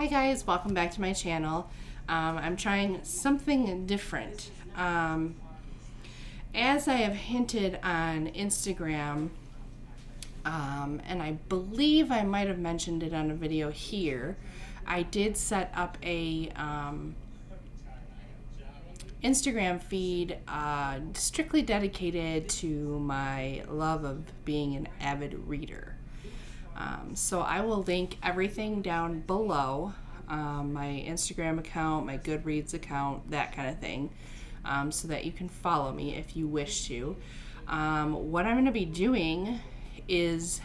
Hi guys, welcome back to my channel. I'm trying something different. As I have hinted on Instagram, and I believe I might have mentioned it on a video here, I did set up a Instagram feed strictly dedicated to my love of being an avid reader. So I will link everything down below, my Instagram account, my Goodreads account, that kind of thing, so that you can follow me if you wish to. What I'm going to be doing is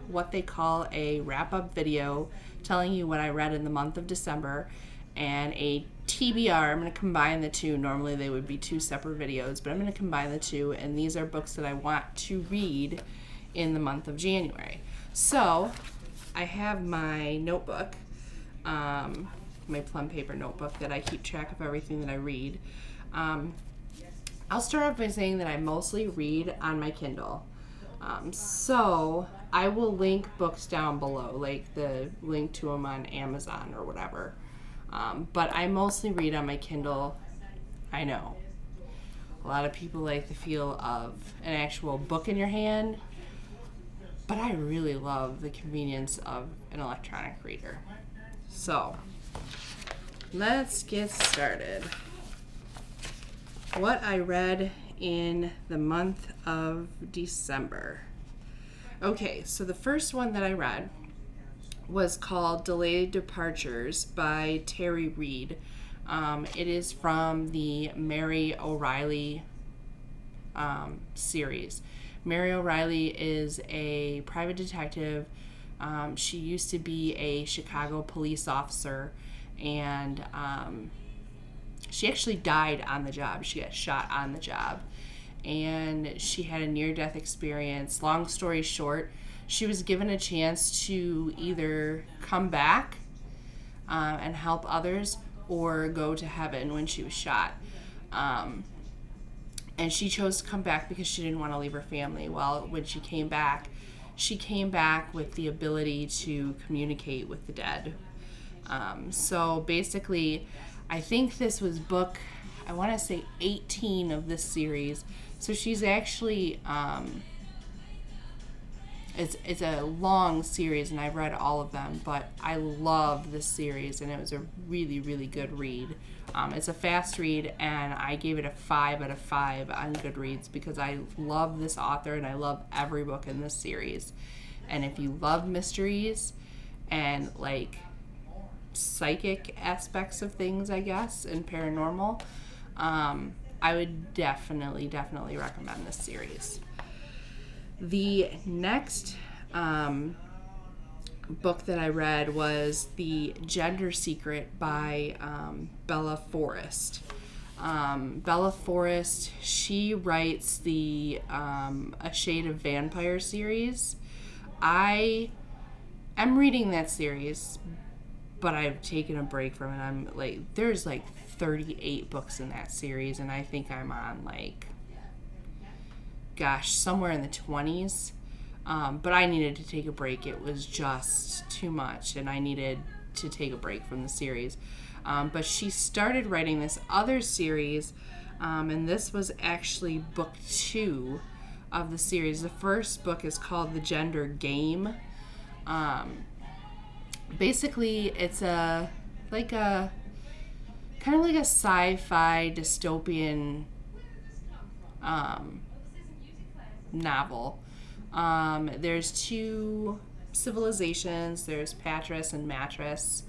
what they call a wrap-up video telling you what I read in the month of December, and a TBR. I'm going to combine the two. Normally they would be two separate videos, but I'm going to combine the two, and these are books that I want to read in the month of January. So I have my notebook, my plum paper notebook that I keep track of everything that I read. I'll start off by saying that I mostly read on my Kindle. So I will link books down below, like the link to them on Amazon or whatever. But I mostly read on my Kindle. I know a lot of people like the feel of an actual book in your hand, but I really love the convenience of an electronic reader. So let's get started. What I read in the month of December. Okay, so the first one that I read was called Delayed Departures by Terri Reid. It is from the Mary O'Reilly series. Mary O'Reilly is a private detective. She used to be a Chicago police officer, and she actually died on the job. She got shot on the job, and she had a near-death experience. Long story short, she was given a chance to either come back and help others or go to heaven when she was shot. And she chose to come back because she didn't want to leave her family. Well, when she came back with the ability to communicate with the dead. So basically, I think this was book, I want to say 18 of this series. So she's actually, it's a long series, and I've read all of them, but I love this series, and it was a really, really good read. It's a fast read, and I gave it a 5 out of 5 on Goodreads because I love this author, and I love every book in this series. And if you love mysteries and like psychic aspects of things, I guess, and paranormal, I would definitely recommend this series. The next book that I read was The Gender Secret by Bella Forrest. Bella Forrest, she writes the A Shade of Vampire series. I am reading that series, but I've taken a break from it. I'm like, there's like 38 books in that series, and I think I'm on like, gosh, somewhere in the 20s. But I needed to take a break. It was just too much, and I needed to take a break from the series. But she started writing this other series, and this was actually book 2 of the series. The first book is called The Gender Game. Basically, it's kind of like a sci-fi dystopian novel. There's 2 civilizations. There's Patras and Matras.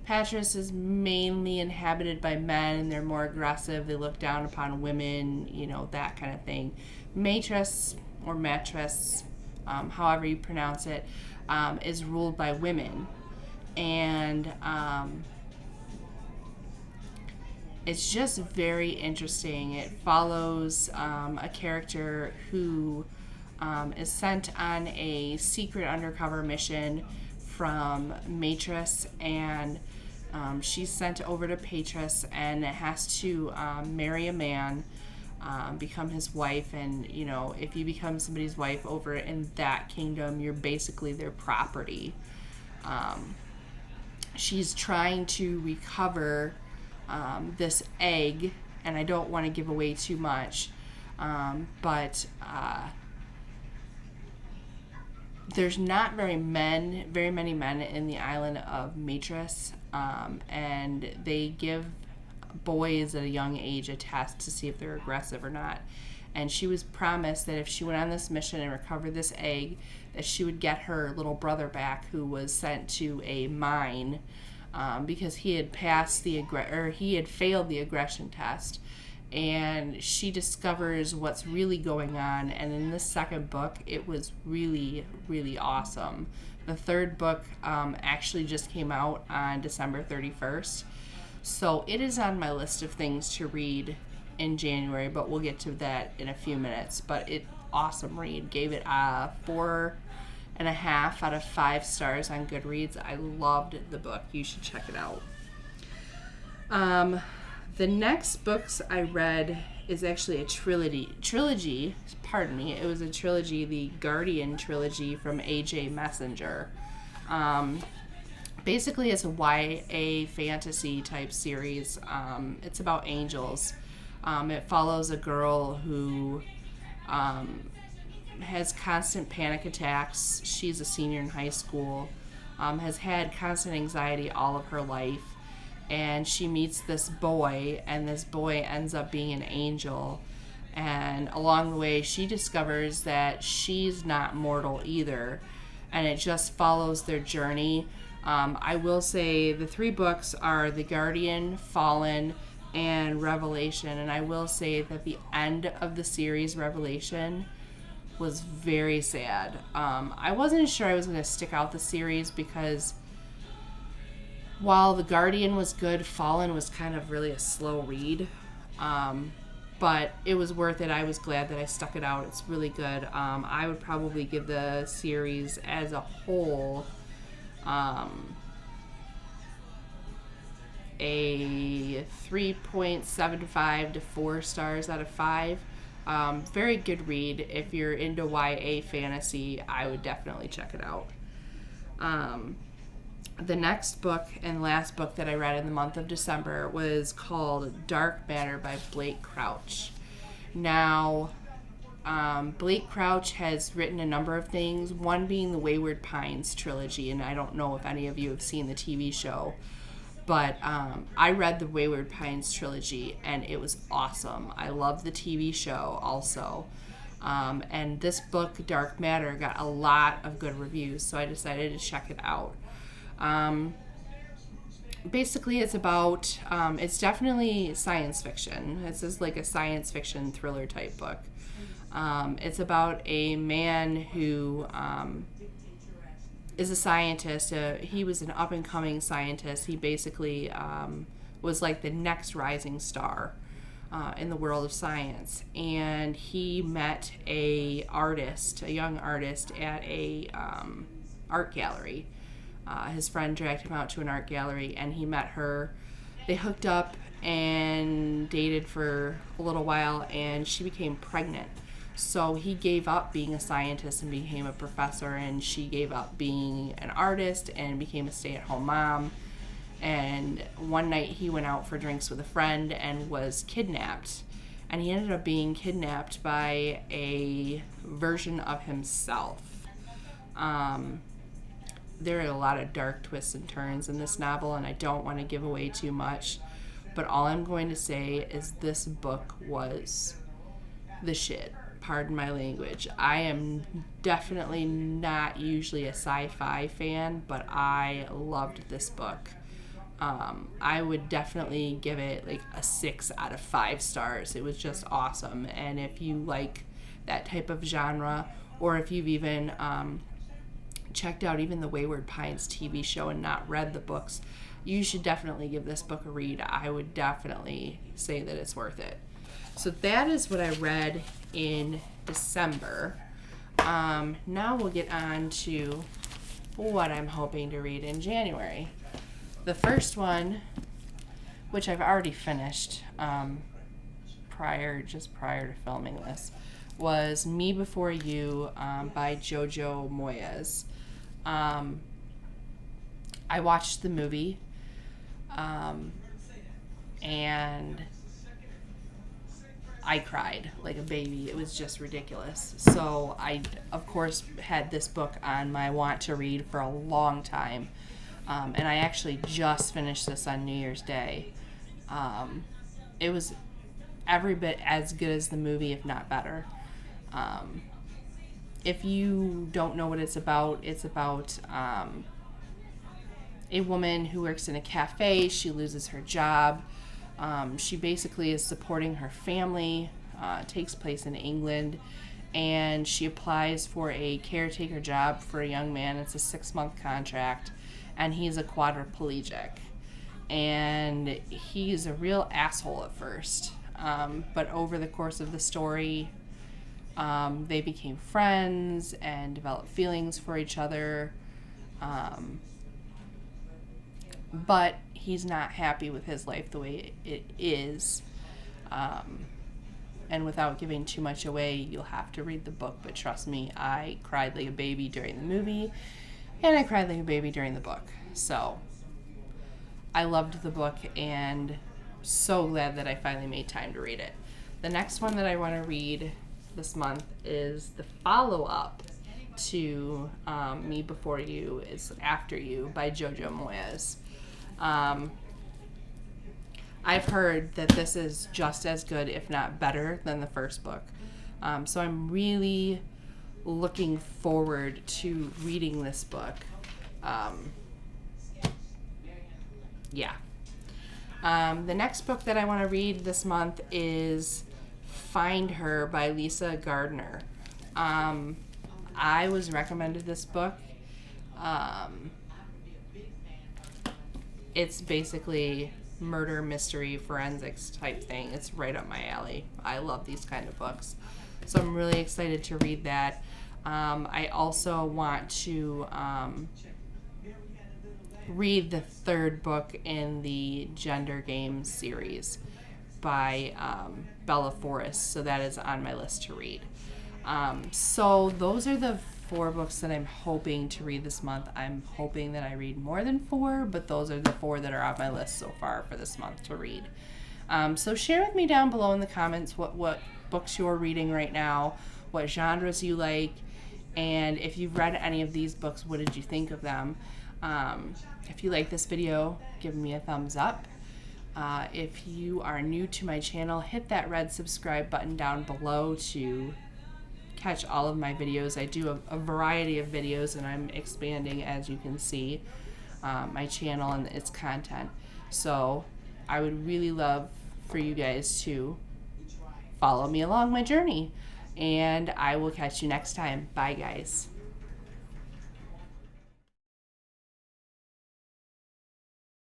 Patras is mainly inhabited by men, and they're more aggressive. They look down upon women, that kind of thing. Matras, or Matras, however you pronounce it, is ruled by women. And it's just very interesting. It follows a character who is sent on a secret undercover mission from Matras, and she's sent over to Patras and has to marry a man, become his wife, and if you become somebody's wife over in that kingdom, you're basically their property. she's trying to recover this egg, and I don't want to give away too much, but there's not very many men in the island of Matris, and they give boys at a young age a test to see if they're aggressive or not. And she was promised that if she went on this mission and recovered this egg, that she would get her little brother back, who was sent to a mine because he had he had failed the aggression test. And she discovers what's really going on. And in this second book, it was really, really awesome. The third book actually just came out on December 31st. So it is on my list of things to read in January, but we'll get to that in a few minutes. But awesome read. Gave it a 4.5 out of 5 stars on Goodreads. I loved the book. You should check it out. The next books I read is actually a trilogy. Pardon me. It was a trilogy, the Guardian trilogy from A.J. Messenger. Basically, it's a YA fantasy type series. It's about angels. It follows a girl who has constant panic attacks. She's a senior in high school. Has had constant anxiety all of her life. And she meets this boy, and this boy ends up being an angel. And along the way, she discovers that she's not mortal either. And it just follows their journey. I will say the 3 books are The Guardian, Fallen, and Revelation. And I will say that the end of the series, Revelation, was very sad. I wasn't sure I was going to stick out the series because while The Guardian was good, Fallen was kind of really a slow read. But it was worth it. I was glad that I stuck it out. It's really good. I would probably give the series as a whole a 3.75 to 4 stars out of 5. Very good read. If you're into YA fantasy, I would definitely check it out. The next book and last book that I read in the month of December was called Dark Matter by Blake Crouch. Now, Blake Crouch has written a number of things, one being the Wayward Pines trilogy, and I don't know if any of you have seen the TV show, but I read the Wayward Pines trilogy, and it was awesome. I love the TV show also. And this book, Dark Matter, got a lot of good reviews, so I decided to check it out. Basically, it's about, it's definitely science fiction. This is like a science fiction thriller type book. It's about a man who is a scientist. He was an up-and-coming scientist. He basically was like the next rising star in the world of science. And he met a young artist at a art gallery. His friend dragged him out to an art gallery, and he met her. They hooked up and dated for a little while, and she became pregnant. So he gave up being a scientist and became a professor, and she gave up being an artist and became a stay-at-home mom. And one night he went out for drinks with a friend and was kidnapped. And he ended up being kidnapped by a version of himself. There are a lot of dark twists and turns in this novel, and I don't want to give away too much. But all I'm going to say is this book was the shit. Pardon my language. I am definitely not usually a sci-fi fan, but I loved this book. I would definitely give it like a 6 out of 5 stars. It was just awesome. And if you like that type of genre, or if you've even checked out even the Wayward Pines TV show and not read the books, you should definitely give this book a read. I would definitely say that it's worth it. So that is what I read in December. Now we'll get on to what I'm hoping to read in January. The first one, which I've already finished prior to filming this, was Me Before You by Jojo Moyes. I watched the movie, and I cried like a baby. It was just ridiculous. So I, of course, had this book on my want to read for a long time. And I actually just finished this on New Year's Day. It was every bit as good as the movie, if not better. If you don't know what it's about a woman who works in a cafe. She loses her job. She basically is supporting her family. It takes place in England. And she applies for a caretaker job for a young man. It's a 6-month contract. And he's a quadriplegic. And he's a real asshole at first. But over the course of the story, they became friends and developed feelings for each other. But he's not happy with his life the way it is. And without giving too much away, you'll have to read the book. But trust me, I cried like a baby during the movie, and I cried like a baby during the book. So I loved the book, and so glad that I finally made time to read it. The next one that I want to read this month is the follow-up to Me Before You Is After You by Jojo Moyes. I've heard that this is just as good, if not better, than the first book. So I'm really looking forward to reading this book. The next book that I want to read this month is Find Her by Lisa Gardner. I was recommended this book. It's basically murder mystery forensics type thing. It's right up my alley. I love these kind of books, so I'm really excited to read that. I also want to read the third book in the Gender Games series by Bella Forrest, so that is on my list to read. So those are the 4 books that I'm hoping to read this month. I'm hoping that I read more than 4, but those are the 4 that are on my list so far for this month to read. So share with me down below in the comments what books you're reading right now, what genres you like, and if you've read any of these books, what did you think of them? If you like this video, give me a thumbs up. If you are new to my channel, hit that red subscribe button down below to catch all of my videos. I do a variety of videos, and I'm expanding, as you can see, my channel and its content. So I would really love for you guys to follow me along my journey, and I will catch you next time. Bye, guys.